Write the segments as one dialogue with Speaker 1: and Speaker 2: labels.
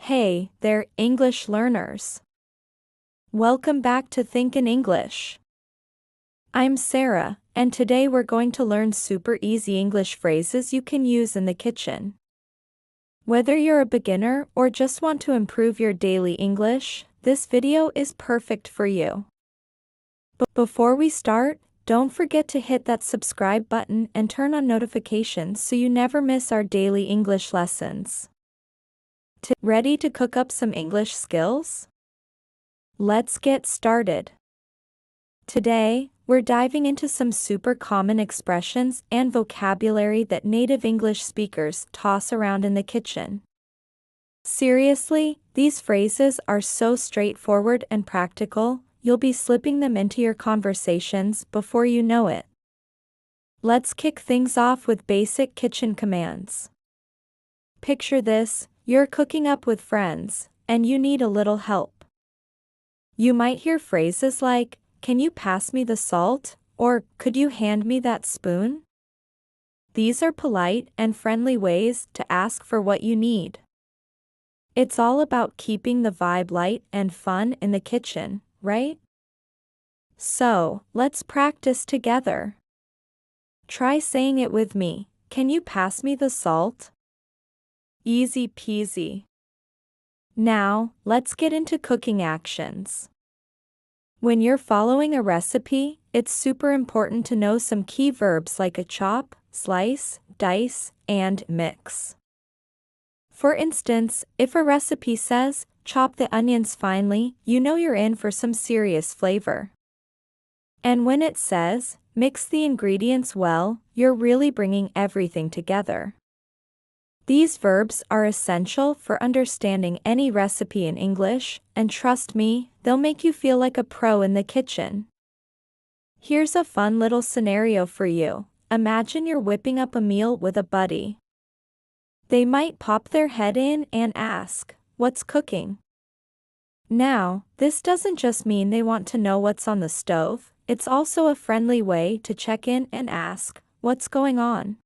Speaker 1: Hey there, English learners. Welcome back to Think in English. I'm Sarah, and today we're going to learn super easy English phrases you can use in the kitchen. Whether you're a beginner or just want to improve your daily English, this video is perfect for you. But before we start, don't forget to hit that subscribe button and turn on notifications so you never miss our daily English lessons. Ready to cook up some English skills? Let's get started. Today, we're diving into some super common expressions and vocabulary that native English speakers toss around in the kitchen. Seriously, these phrases are so straightforward and practical, you'll be slipping them into your conversations before you know it. Let's kick things off with basic kitchen commands. Picture this: you're cooking up with friends, and you need a little help. You might hear phrases like, "Can you pass me the salt?" or "Could you hand me that spoon?" These are polite and friendly ways to ask for what you need. It's all about keeping the vibe light and fun in the kitchen, right? So, let's practice together. Try saying it with me. Can you pass me the salt? Easy peasy. Now, let's get into cooking actions. When you're following a recipe, it's super important to know some key verbs like a chop, slice, dice, and mix. For instance, if a recipe says, chop the onions finely, you know you're in for some serious flavor. And when it says, mix the ingredients well, you're really bringing everything together. These verbs are essential for understanding any recipe in English, and trust me, they'll make you feel like a pro in the kitchen. Here's a fun little scenario for you. Imagine you're whipping up a meal with a buddy. They might pop their head in and ask, "What's cooking?" Now, this doesn't just mean they want to know what's on the stove, it's also a friendly way to check in and ask, "What's going on?"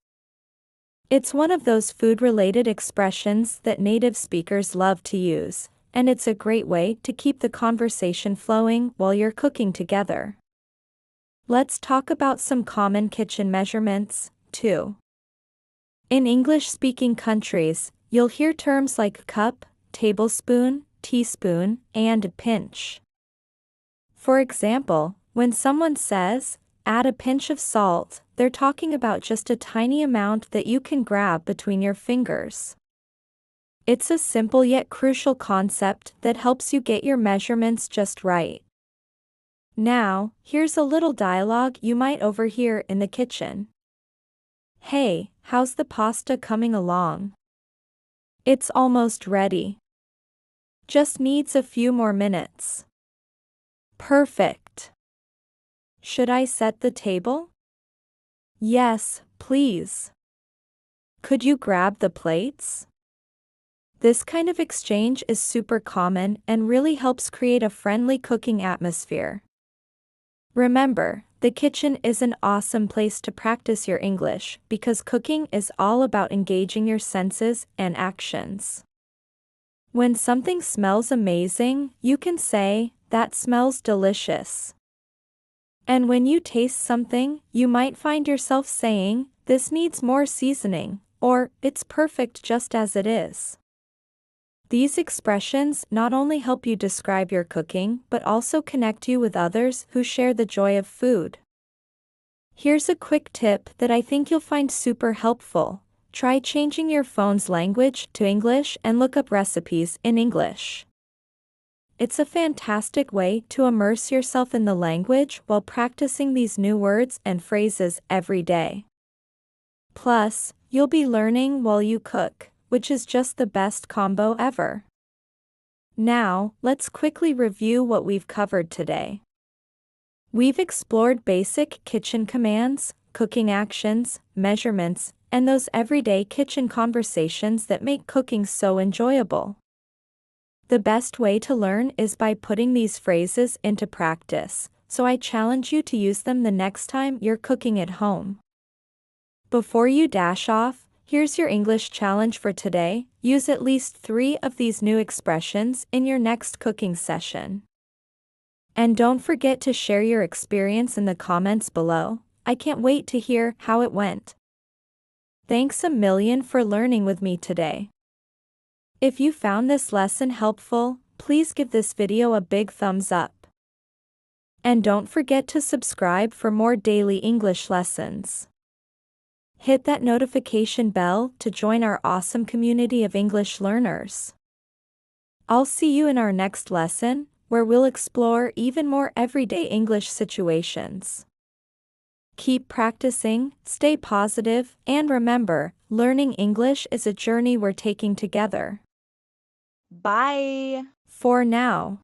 Speaker 1: It's one of those food-related expressions that native speakers love to use, and it's a great way to keep the conversation flowing while you're cooking together. Let's talk about some common kitchen measurements, too. In English-speaking countries, you'll hear terms like cup, tablespoon, teaspoon, and pinch. For example, when someone says, "Add a pinch of salt," they're talking about just a tiny amount that you can grab between your fingers. It's a simple yet crucial concept that helps you get your measurements just right. Now, here's a little dialogue you might overhear in the kitchen. "Hey, how's the pasta coming along?" "It's almost ready. Just needs a few more minutes." "Perfect. Should I set the table?" "Yes, please. Could you grab the plates?" This kind of exchange is super common and really helps create a friendly cooking atmosphere. Remember, the kitchen is an awesome place to practice your English because cooking is all about engaging your senses and actions. When something smells amazing, you can say, "That smells delicious." And when you taste something, you might find yourself saying, "This needs more seasoning," or "It's perfect just as it is." These expressions not only help you describe your cooking but also connect you with others who share the joy of food. Here's a quick tip that I think you'll find super helpful. Try changing your phone's language to English and look up recipes in English. It's a fantastic way to immerse yourself in the language while practicing these new words and phrases every day. Plus, you'll be learning while you cook, which is just the best combo ever. Now, let's quickly review what we've covered today. We've explored basic kitchen commands, cooking actions, measurements, and those everyday kitchen conversations that make cooking so enjoyable. The best way to learn is by putting these phrases into practice, so I challenge you to use them the next time you're cooking at home. Before you dash off, Here's your English challenge for today. Use at least 3 of these new expressions in your next cooking session. And don't forget to share your experience in the comments below. I can't wait to hear how it went. Thanks a million for learning with me today. If you found this lesson helpful, please give this video a big thumbs up. And don't forget to subscribe for more daily English lessons. Hit that notification bell to join our awesome community of English learners. I'll see you in our next lesson, where we'll explore even more everyday English situations. Keep practicing, stay positive, and remember, learning English is a journey we're taking together.
Speaker 2: Bye!
Speaker 1: For now.